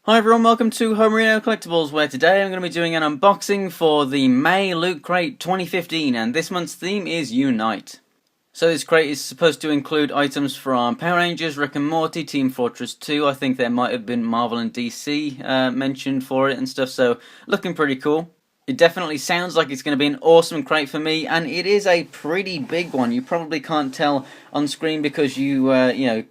Hi everyone, welcome to Homerino Collectibles, where today I'm going to be doing an unboxing for the May Loot Crate 2015, and this month's theme is Unite. So this crate is supposed to include items from Power Rangers, Rick and Morty, Team Fortress 2, I think there might have been Marvel and DC mentioned for it and stuff, so looking pretty cool. It definitely sounds like it's going to be an awesome crate for me, and it is a pretty big one. You probably can't tell on screen because you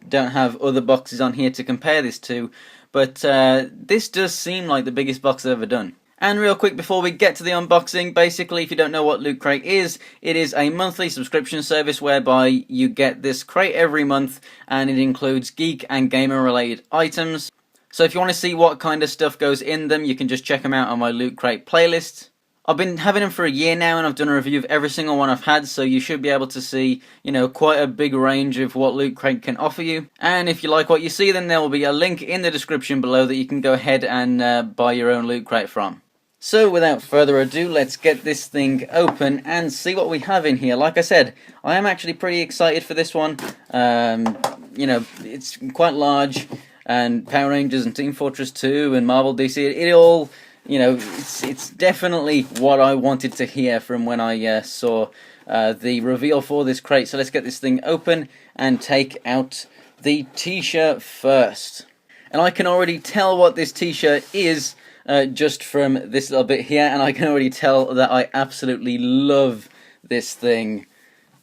don't have other boxes on here to compare this to, but this does seem like the biggest box I've ever done. And real quick before we get to the unboxing, basically if you don't know what Loot Crate is, it is a monthly subscription service whereby you get this crate every month, and it includes geek and gamer related items. So if you want to see what kind of stuff goes in them, you can just check them out on my Loot Crate playlist. I've been having them for a year now, and I've done a review of every single one I've had, so you should be able to see, quite a big range of what Loot Crate can offer you. And if you like what you see, then there will be a link in the description below that you can go ahead and buy your own Loot Crate from. So without further ado, let's get this thing open and see what we have in here. Like I said, I am actually pretty excited for this one. It's quite large, and Power Rangers and Team Fortress 2 and Marvel DC, it all... it's definitely what I wanted to hear from when I saw the reveal for this crate. So let's get this thing open and take out the t-shirt first. And I can already tell what this t-shirt is just from this little bit here, and I can already tell that I absolutely love this thing.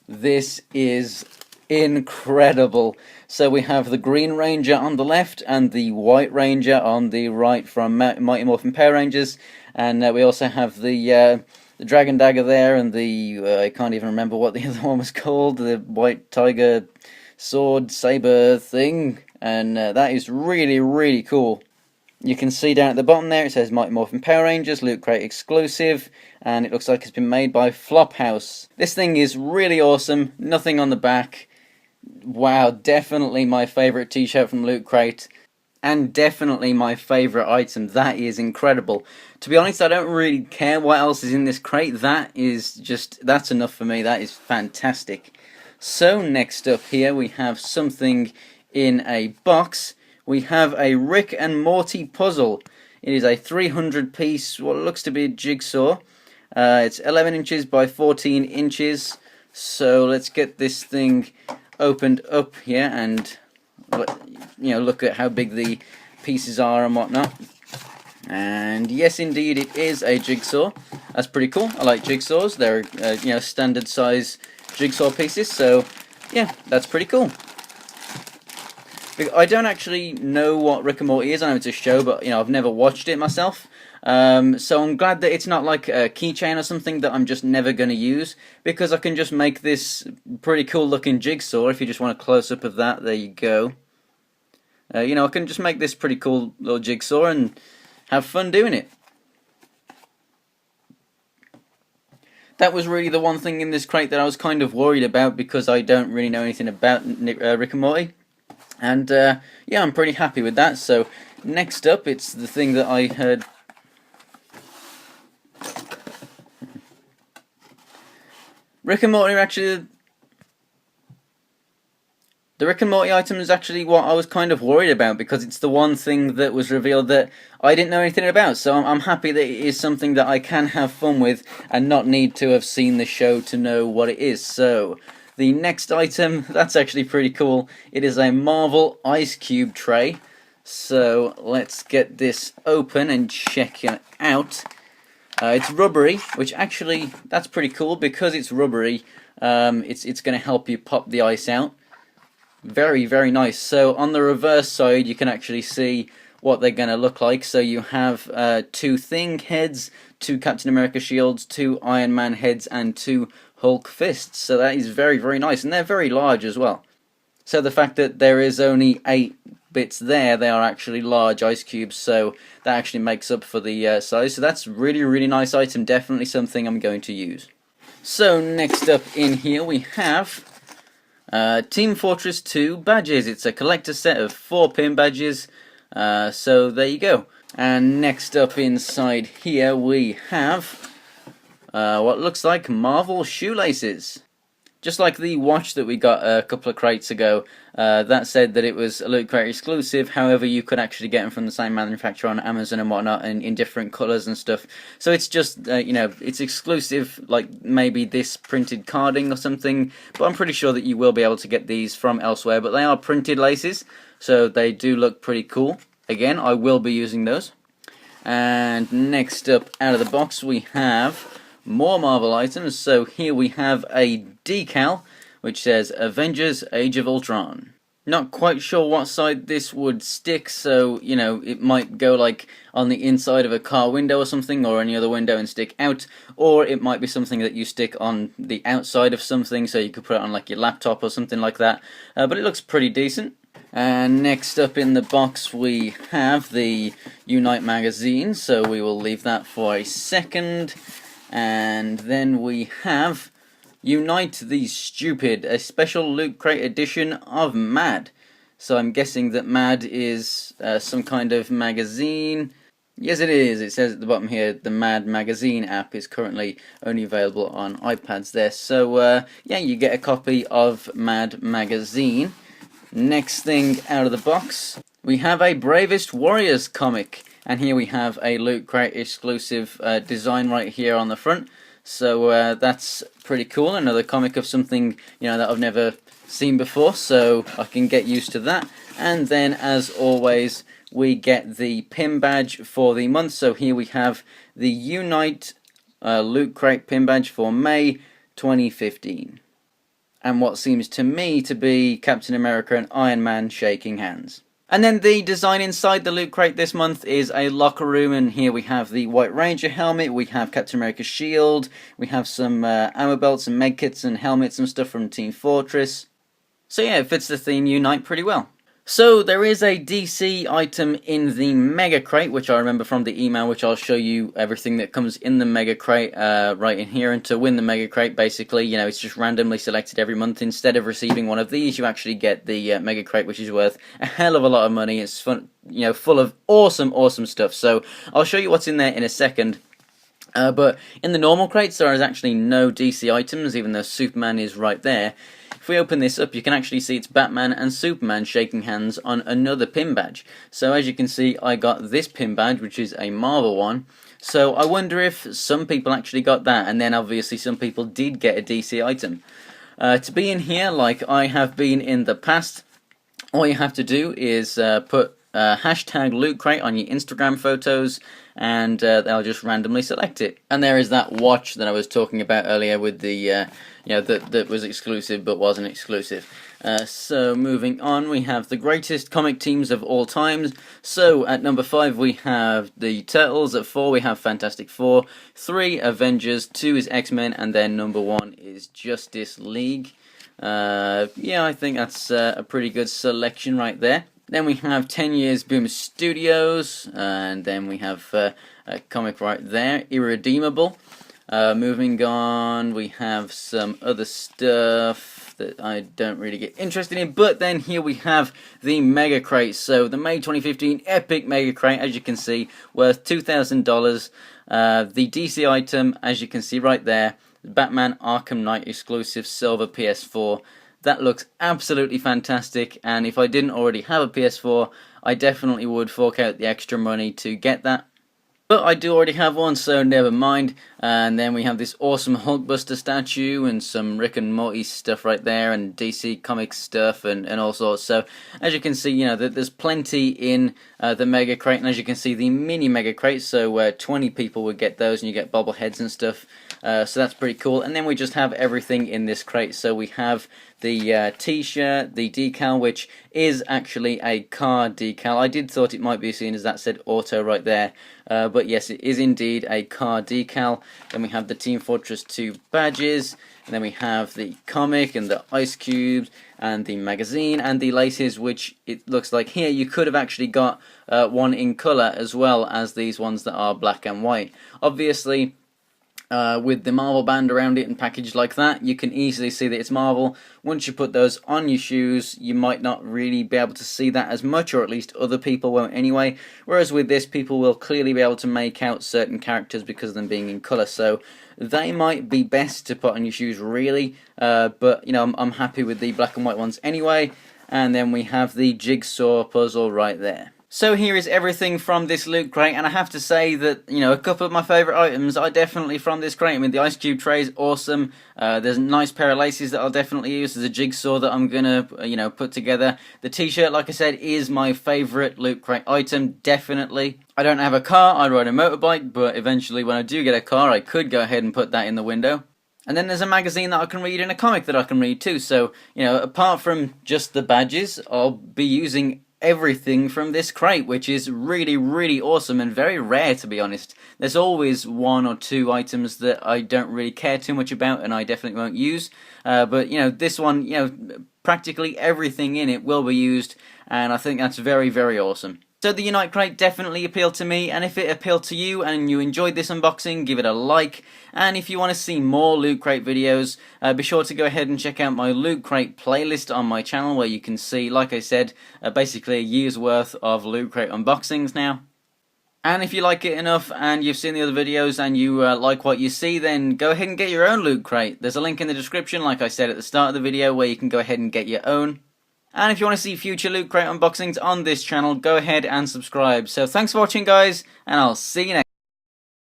This is incredible. So we have the Green Ranger on the left and the White Ranger on the right from Mighty Morphin Power Rangers, and we also have the Dragon Dagger there, and the I can't even remember what the other one was called, the White Tiger Sword Saber thing, and that is really, really cool. You can see down at the bottom there it says Mighty Morphin Power Rangers, Loot Crate exclusive, and it looks like it's been made by Flophouse. This thing is really awesome, nothing on the back. Wow, definitely my favourite t-shirt from Loot Crate, and definitely my favourite item. That is incredible. To be honest, I don't really care what else is in this crate. That's enough for me. That is fantastic. So next up here we have something in a box. We have a Rick and Morty puzzle. It is a 300 piece, what looks to be a jigsaw. It's 11 inches by 14 inches. So let's get this thing opened up here and look at how big the pieces are and whatnot. And yes, indeed, it is a jigsaw. That's pretty cool. I like jigsaws. They're standard size jigsaw pieces. So yeah, that's pretty cool. I don't actually know what Rick and Morty is. I know it's a show, but I've never watched it myself. So I'm glad that it's not like a keychain or something that I'm just never going to use, because I can just make this pretty cool looking jigsaw. If you just want a close-up of that, there you go. I can just make this pretty cool little jigsaw and have fun doing it. That was really the one thing in this crate that I was kind of worried about, because I don't really know anything about Rick and Morty. And yeah, I'm pretty happy with that. So next up, it's the thing that I heard... Rick and Morty actually... The Rick and Morty item is actually what I was kind of worried about, because it's the one thing that was revealed that I didn't know anything about. So I'm happy that it is something that I can have fun with and not need to have seen the show to know what it is. So the next item, that's actually pretty cool. It is a Marvel Ice Cube tray. So let's get this open and check it out. It's rubbery, which actually, that's pretty cool, because it's rubbery. It's going to help you pop the ice out. Very, very nice. So on the reverse side, you can actually see what they're going to look like. So you have 2 Thing heads, 2 Captain America shields, 2 Iron Man heads, and 2 Hulk fists. So that is very, very nice, and they're very large as well. So the fact that there is only 8 bits there, they are actually large ice cubes, so that actually makes up for the size. So that's really, really nice item, definitely something I'm going to use. So next up in here we have Team Fortress 2 badges. It's a collector set of 4 pin badges, so there you go. And next up inside here we have what looks like Marvel shoelaces. Just like the watch that we got a couple of crates ago, that said that it was a Loot Crate exclusive. However, you could actually get them from the same manufacturer on Amazon and whatnot, and in different colours and stuff. So it's just, it's exclusive, like maybe this printed carding or something. But I'm pretty sure that you will be able to get these from elsewhere. But they are printed laces, so they do look pretty cool. Again, I will be using those. And next up, out of the box, we have more Marvel items. So here we have a decal which says Avengers Age of Ultron. Not quite sure what side this would stick, so it might go like on the inside of a car window or something, or any other window and stick out, or it might be something that you stick on the outside of something, so you could put it on like your laptop or something like that. But it looks pretty decent. And next up in the box we have the Unite magazine, so we will leave that for a second. And then we have Unite the Stupid, a special Loot Crate edition of Mad. So I'm guessing that Mad is some kind of magazine. Yes, it is. It says at the bottom here, the Mad magazine app is currently only available on iPads there. So yeah, you get a copy of Mad magazine. Next thing out of the box, we have a Bravest Warriors comic. And here we have a Loot Crate exclusive design right here on the front. So that's pretty cool. Another comic of something that I've never seen before, so I can get used to that. And then, as always, we get the pin badge for the month. So here we have the Unite Loot Crate pin badge for May 2015. And what seems to me to be Captain America and Iron Man shaking hands. And then the design inside the Loot Crate this month is a locker room, and here we have the White Ranger helmet, we have Captain America's shield, we have some ammo belts and medkits and helmets and stuff from Team Fortress. So yeah, it fits the theme Unite pretty well. So there is a DC item in the Mega Crate, which I remember from the email, which I'll show you everything that comes in the Mega Crate right in here. And to win the Mega Crate, basically, it's just randomly selected every month. Instead of receiving one of these, you actually get the Mega Crate, which is worth a hell of a lot of money. It's fun, full of awesome stuff. So I'll show you what's in there in a second. But in the normal crates, there is actually no DC items, even though Superman is right there. If we open this up, you can actually see it's Batman and Superman shaking hands on another pin badge. So as you can see, I got this pin badge, which is a Marvel one. So I wonder if some people actually got that, and then obviously some people did get a DC item. To be in here, like I have been in the past, all you have to do is put hashtag Loot Crate on your Instagram photos, and they'll just randomly select it. And there is that watch that I was talking about earlier with the that was exclusive but wasn't exclusive. So moving on, we have the greatest comic teams of all times. So at number 5 we have the Turtles, at 4 we have Fantastic Four, 3 Avengers, 2 is X-Men, and then number 1 is Justice League. Yeah, I think that's a pretty good selection right there. Then we have 10 Years Boom Studios, and then we have a comic right there, Irredeemable. Moving on, we have some other stuff that I don't really get interested in, but then here we have the Mega Crate. So the May 2015 Epic Mega Crate, as you can see, worth $2,000. The DC item, as you can see right there, Batman Arkham Knight exclusive silver PS4. That looks absolutely fantastic, and if I didn't already have a PS4, I definitely would fork out the extra money to get that. But I do already have one, so never mind. And then we have this awesome Hulkbuster statue and some Rick and Morty stuff right there, and DC Comics stuff and all sorts. So as you can see, there's plenty in the Mega Crate, and as you can see, the mini Mega Crate, so 20 people would get those, and you get bobbleheads and stuff. So that's pretty cool. And then we just have everything in this crate. So we have the t-shirt, the decal, which is actually a car decal. I did thought it might be seen as that said auto right there, but yes, it is indeed a car decal. Then we have the Team Fortress 2 badges, and then we have the comic and the ice cubes and the magazine and the laces, which it looks like here you could have actually got one in colour as well as these ones that are black and white. Obviously, with the Marvel band around it and packaged like that, you can easily see that it's Marvel. Once you put those on your shoes, you might not really be able to see that as much, or at least other people won't anyway. Whereas with this, people will clearly be able to make out certain characters because of them being in colour. So they might be best to put on your shoes, really. But, you know, I'm happy with the black and white ones anyway. And then we have the jigsaw puzzle right there. So here is everything from this loot crate, and I have to say that, you know, a couple of my favourite items are definitely from this crate. I mean, the ice cube tray is awesome. There's a nice pair of laces that I'll definitely use. There's a jigsaw that I'm gonna, you know, put together. The t-shirt, like I said, is my favourite loot crate item, definitely. I don't have a car, I ride a motorbike, but eventually when I do get a car, I could go ahead and put that in the window. And then there's a magazine that I can read and a comic that I can read too. So, you know, apart from just the badges, I'll be using everything from this crate, which is really, really awesome and very rare, to be honest. There's always one or two items that I don't really care too much about and I definitely won't use. But, you know, this one, you know, practically everything in it will be used, and I think that's very, very awesome. So the Unite crate definitely appealed to me, and if it appealed to you and you enjoyed this unboxing, give it a like. And if you want to see more Loot Crate videos, be sure to go ahead and check out my Loot Crate playlist on my channel, where you can see, like I said, basically a year's worth of Loot Crate unboxings now. And if you like it enough and you've seen the other videos and you like what you see, then go ahead and get your own Loot Crate. There's a link in the description, like I said at the start of the video, where you can go ahead and get your own. And if you want to see future Loot Crate unboxings on this channel, go ahead and subscribe. So thanks for watching, guys, and I'll see you next time.